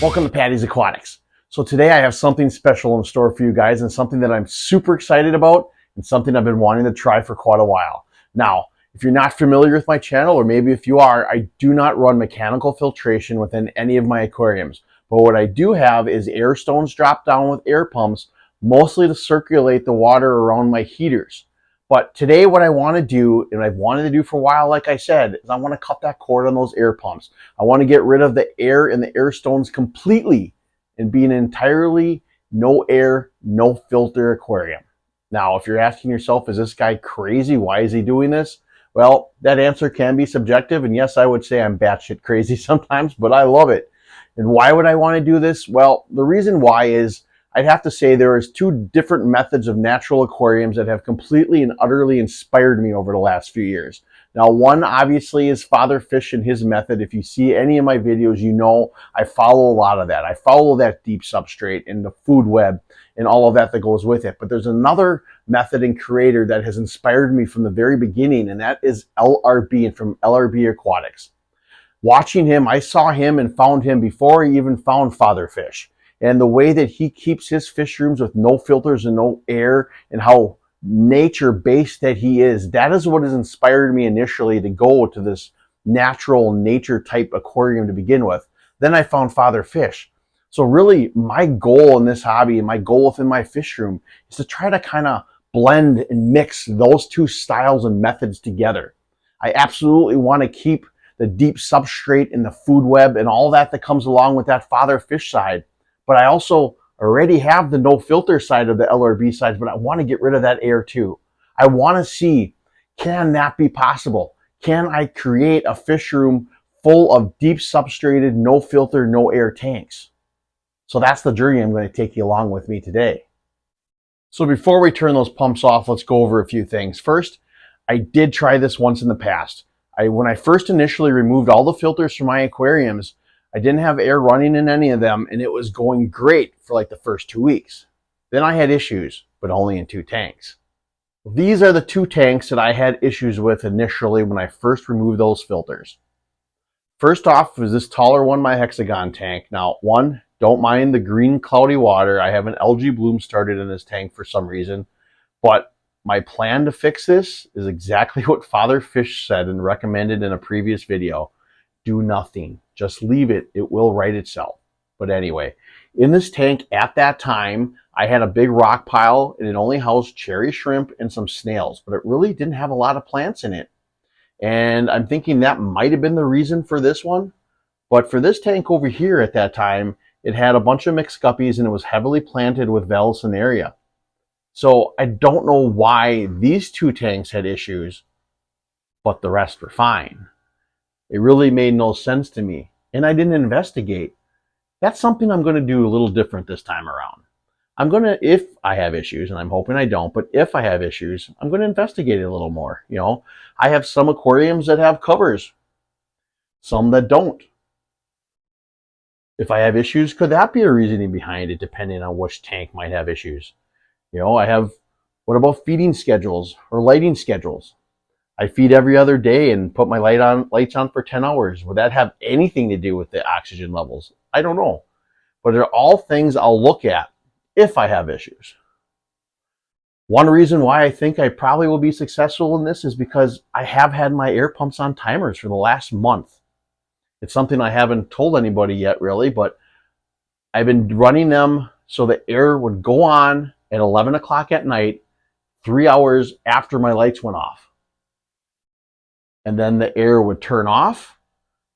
Welcome to Patty's Aquatics. So today I have something special in store for you guys, and something that I'm super excited about, and something I've been wanting to try for quite a while. Now, if you're not familiar with my channel, or maybe if you are, I do not run mechanical filtration within any of my aquariums. But what I do have is air stones dropped down with air pumps, mostly to circulate the water around my heaters. But today what I want to do, and I've wanted to do for a while, like I said, is I want to cut that cord on those air pumps. I want to get rid of the air and the air stones completely and be an entirely no air, no filter aquarium. Now, if you're asking yourself, is this guy crazy? Why is he doing this? Well, that answer can be subjective, and yes, I would say I'm batshit crazy sometimes, but I love it. And why would I want to do this? Well, the reason why is I'd have to say there is two different methods of natural aquariums that have completely and utterly inspired me over the last few years. Now, one obviously is Father Fish and his method. If you see any of my videos, you know I follow a lot of that. I follow that deep substrate and the food web and all of that goes with it. But there's another method and creator that has inspired me from the very beginning, and that is LRB, and from LRB Aquatics. Watching him, I saw him and found him before I even found Father Fish. And the way that he keeps his fish rooms with no filters and no air, and how nature-based that he is, that is what has inspired me initially to go to this natural nature type aquarium to begin with. Then I found Father Fish. So really my goal in this hobby, and my goal within my fish room, is to try to kind of blend and mix those two styles and methods together. I absolutely want to keep the deep substrate and the food web and all that comes along with that Father Fish side. But I also already have the no filter side of the LRB side, but I want to get rid of that air too. I want to see, can that be possible? Can I create a fish room full of deep substrated, no filter, no air tanks? So that's the journey I'm going to take you along with me today. So before we turn those pumps off, let's go over a few things. First, I did try this once in the past. When I first initially removed all the filters from my aquariums, I didn't have air running in any of them, and it was going great for like the first 2 weeks. Then I had issues, but only in 2 tanks. These are the 2 tanks that I had issues with initially when I first removed those filters. First off was this taller one, my hexagon tank. Now, one, don't mind the green cloudy water. I have an algae bloom started in this tank for some reason, but my plan to fix this is exactly what Father Fish said and recommended in a previous video. Do nothing. Just leave it. It will right itself. But anyway, in this tank at that time, I had a big rock pile, and it only housed cherry shrimp and some snails, but it really didn't have a lot of plants in it. And I'm thinking that might have been the reason for this one. But for this tank over here at that time, it had a bunch of mixed guppies, and it was heavily planted with Vallisneria. So I don't know why these 2 tanks had issues, but the rest were fine. It really made no sense to me, and I didn't investigate. That's something I'm going to do a little different this time around. I'm going to, if I have issues, and I'm hoping I don't, but if I have issues, I'm going to investigate it a little more. You know, I have some aquariums that have covers, some that don't. If I have issues, could that be a reasoning behind it, depending on which tank might have issues? You know, what about feeding schedules or lighting schedules? I feed every other day and put my lights on for 10 hours. Would that have anything to do with the oxygen levels? I don't know. But they're all things I'll look at if I have issues. One reason why I think I probably will be successful in this is because I have had my air pumps on timers for the last month. It's something I haven't told anybody yet, really, but I've been running them so the air would go on at 11 o'clock at night, 3 hours after my lights went off. And then the air would turn off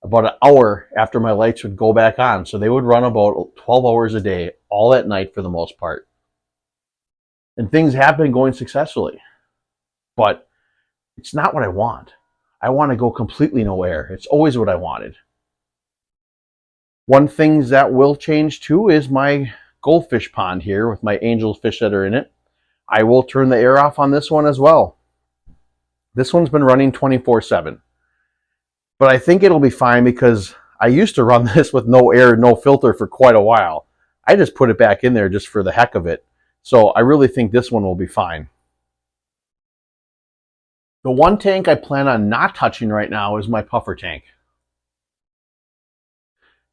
about an hour after my lights would go back on. So they would run about 12 hours a day, all at night for the most part. And things have been going successfully. But it's not what I want. I want to go completely no air. It's always what I wanted. One thing that will change too is my goldfish pond here with my angel fish that are in it. I will turn the air off on this one as well. This one's been running 24/7. But I think it'll be fine because I used to run this with no air, no filter for quite a while. I just put it back in there just for the heck of it. So I really think this one will be fine. The one tank I plan on not touching right now is my puffer tank.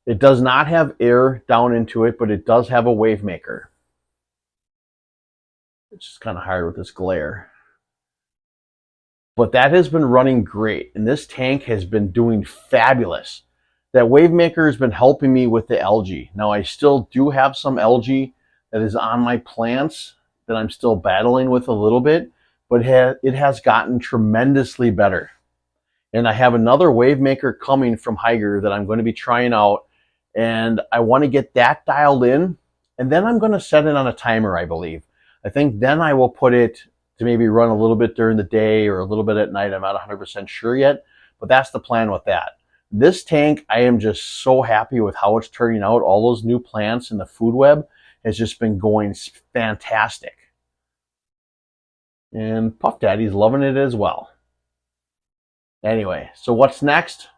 It does not have air down into it, but it does have a wave maker. It's just kind of hard with this glare. But that has been running great, and this tank has been doing fabulous. That wave maker has been helping me with the algae. Now I still do have some algae that is on my plants that I'm still battling with a little bit, but it has gotten tremendously better. And I have another wave maker coming from Higer that I'm going to be trying out, and I want to get that dialed in, and then I'm going to set it on a timer, I believe. I think then I will put it to maybe run a little bit during the day or a little bit at night. I'm not 100% sure yet, but that's the plan with that. This tank, I am just so happy with how it's turning out. All those new plants in the food web has just been going fantastic. And Puff Daddy's loving it as well. Anyway, so what's next?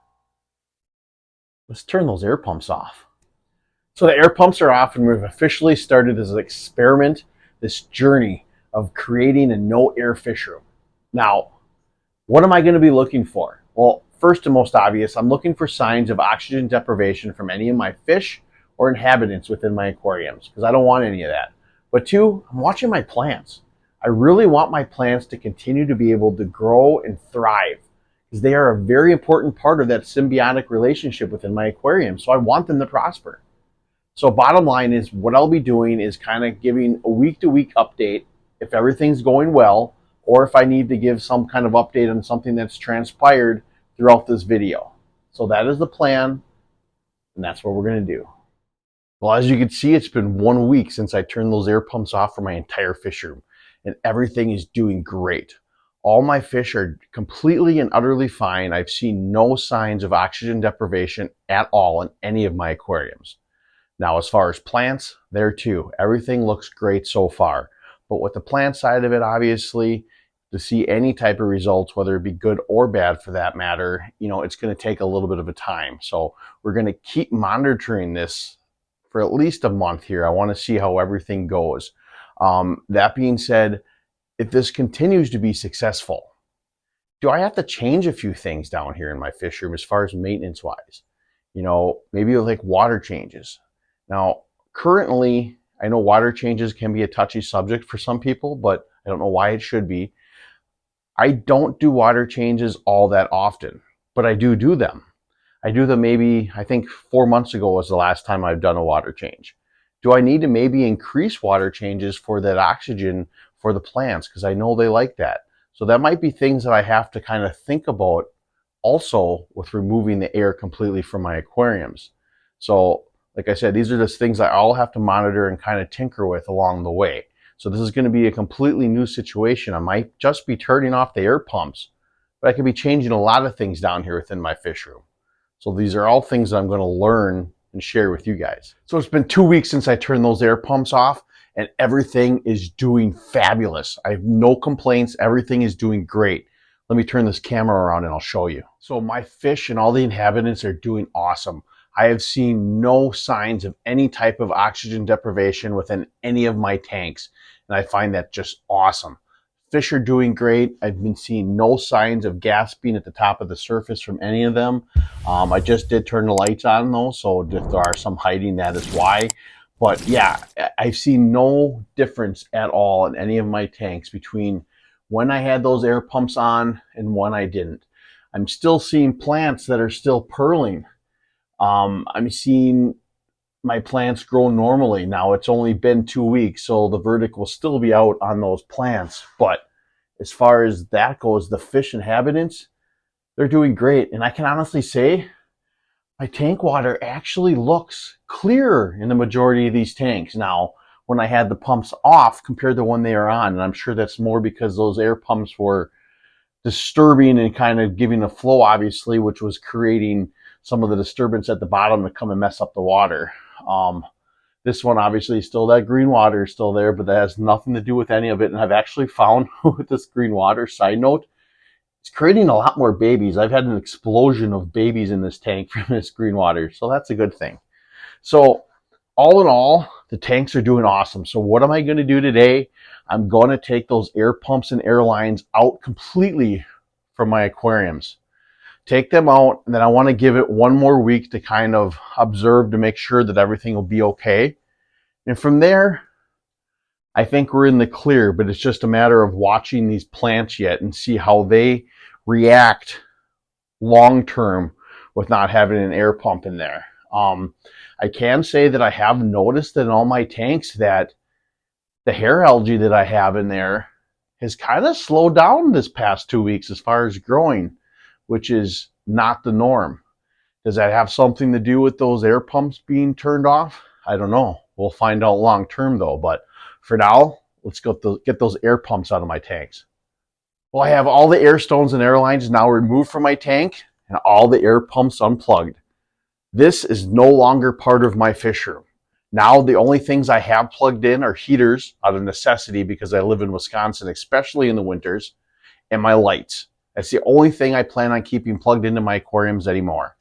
Let's turn those air pumps off. So the air pumps are off, and we've officially started this experiment, this journey of creating a no-air fish room. Now, what am I going to be looking for? Well, first and most obvious, I'm looking for signs of oxygen deprivation from any of my fish or inhabitants within my aquariums, because I don't want any of that. But two, I'm watching my plants. I really want my plants to continue to be able to grow and thrive, because they are a very important part of that symbiotic relationship within my aquarium. So I want them to prosper. So bottom line is, what I'll be doing is kind of giving a week-to-week update if everything's going well, or if I need to give some kind of update on something that's transpired throughout this video. So that is the plan, and that's what we're going to do. Well, as you can see, it's been 1 week since I turned those air pumps off for my entire fish room, and everything is doing great. All my fish are completely and utterly fine. I've seen no signs of oxygen deprivation at all in any of my aquariums. Now, as far as plants, there too, everything looks great so far. But with the plant side of it, obviously, to see any type of results, whether it be good or bad for that matter, it's going to take a little bit of a time. So we're going to keep monitoring this for at least a month here. I want to see how everything goes. That being said, if this continues to be successful, do I have to change a few things down here in my fish room as far as maintenance wise? Maybe like water changes. Now, currently, I know water changes can be a touchy subject for some people, but I don't know why it should be. I don't do water changes all that often, but I do them. I do them maybe, I think 4 months ago was the last time I've done a water change. Do I need to maybe increase water changes for that oxygen for the plants? Because I know they like that. So that might be things that I have to kind of think about also with removing the air completely from my aquariums. So like I said, these are just things I'll have to monitor and kind of tinker with along the way. So this is going to be a completely new situation. I might just be turning off the air pumps, but I could be changing a lot of things down here within my fish room. So these are all things that I'm going to learn and share with you guys. So it's been 2 weeks since I turned those air pumps off, and everything is doing fabulous. I have no complaints. Everything is doing great. Let me turn this camera around and I'll show you. So my fish and all the inhabitants are doing awesome. I have seen no signs of any type of oxygen deprivation within any of my tanks, and I find that just awesome. Fish are doing great. I've been seeing no signs of gas being at the top of the surface from any of them. I just did turn the lights on though, so if there are some hiding, that is why. But yeah, I've seen no difference at all in any of my tanks between when I had those air pumps on and when I didn't. I'm still seeing plants that are still pearling. I'm seeing my plants grow normally. Now it's only been 2 weeks, so the verdict will still be out on those plants. But as far as that goes, the fish inhabitants, they're doing great. And I can honestly say my tank water actually looks clearer in the majority of these tanks now when I had the pumps off compared to when they are on. And I'm sure that's more because those air pumps were disturbing and kind of giving a flow, obviously, which was creating some of the disturbance at the bottom to come and mess up the water. This one, obviously, still that green water is still there, but that has nothing to do with any of it. And I've actually found with this green water, side note, it's creating a lot more babies. I've had an explosion of babies in this tank from this green water, so that's a good thing. So all in all, the tanks are doing awesome. So what am I going to do today? I'm going to take those air pumps and air lines out completely from my aquariums. take them out, and then I want to give it one more week to kind of observe to make sure that everything will be okay. And from there, I think we're in the clear, but it's just a matter of watching these plants yet and see how they react long term with not having an air pump in there. I can say that I have noticed that in all my tanks that the hair algae that I have in there has kind of slowed down this past 2 weeks as far as growing, which is not the norm. Does that have something to do with those air pumps being turned off? I don't know. We'll find out long term though. But for now, let's go get those air pumps out of my tanks. Well, I have all the air stones and air lines now removed from my tank and all the air pumps unplugged. This is no longer part of my fish room. Now the only things I have plugged in are heaters out of necessity because I live in Wisconsin, especially in the winters, and my lights. That's the only thing I plan on keeping plugged into my aquariums anymore.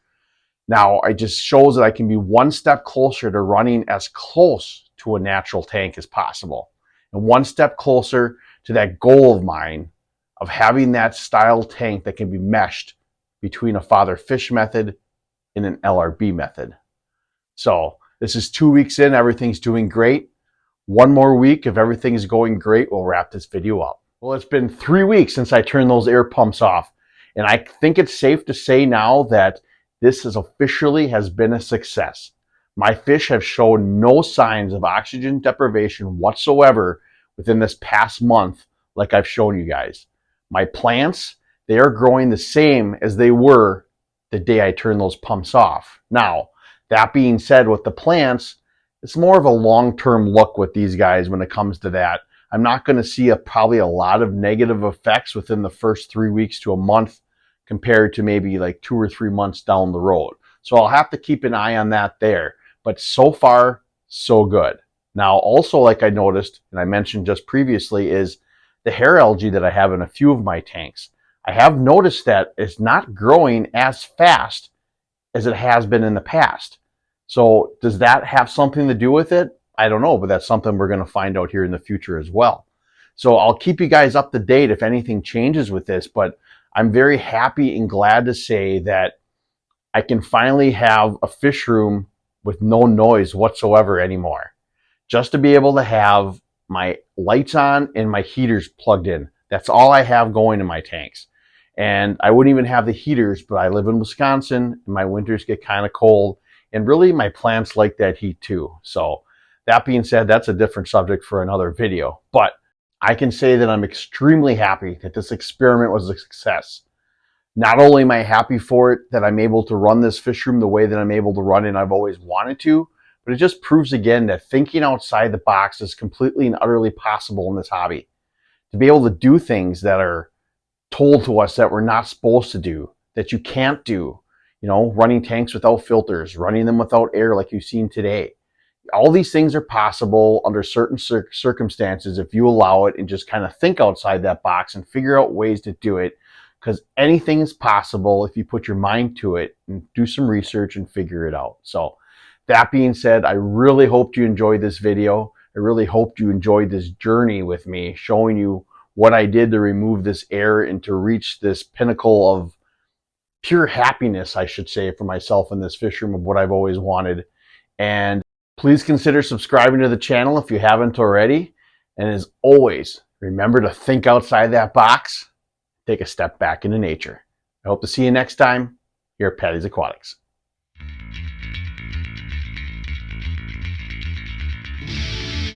Now, it just shows that I can be one step closer to running as close to a natural tank as possible. And one step closer to that goal of mine of having that style tank that can be meshed between a father fish method and an LRB method. So this is 2 weeks in, everything's doing great. One more week, if everything is going great, we'll wrap this video up. Well, it's been 3 weeks since I turned those air pumps off. And I think it's safe to say now that this officially has been a success. My fish have shown no signs of oxygen deprivation whatsoever within this past month, like I've shown you guys. My plants, they are growing the same as they were the day I turned those pumps off. Now, that being said, with the plants, it's more of a long-term look with these guys when it comes to that. I'm not going to see probably a lot of negative effects within the first 3 weeks to a month compared to maybe like 2 or 3 months down the road. So I'll have to keep an eye on that there. But so far, so good. Now, also like I noticed, and I mentioned just previously, is the hair algae that I have in a few of my tanks. I have noticed that it's not growing as fast as it has been in the past. So does that have something to do with it? I don't know, but that's something we're going to find out here in the future as well. So I'll keep you guys up to date if anything changes with this, but I'm very happy and glad to say that I can finally have a fish room with no noise whatsoever anymore. Just to be able to have my lights on and my heaters plugged in. That's all I have going in my tanks. And I wouldn't even have the heaters, but I live in Wisconsin and my winters get kind of cold. And really my plants like that heat too. So that being said, that's a different subject for another video. But I can say that I'm extremely happy that this experiment was a success. Not only am I happy for it that I'm able to run this fish room the way that I'm able to run it and I've always wanted to, but it just proves again that thinking outside the box is completely and utterly possible in this hobby. To be able to do things that are told to us that we're not supposed to do, that you can't do, you know, running tanks without filters, running them without air like you've seen today. All these things are possible under certain circumstances if you allow it and just kind of think outside that box and figure out ways to do it, because anything is possible if you put your mind to it and do some research and figure it out. So that being said, I really hoped you enjoyed this video. I really hoped you enjoyed this journey with me, showing you what I did to remove this air and to reach this pinnacle of pure happiness, I should say, for myself in this fish room of what I've always wanted. And please consider subscribing to the channel if you haven't already. And as always, remember to think outside that box, take a step back into nature. I hope to see you next time here at Patty's Aquatics.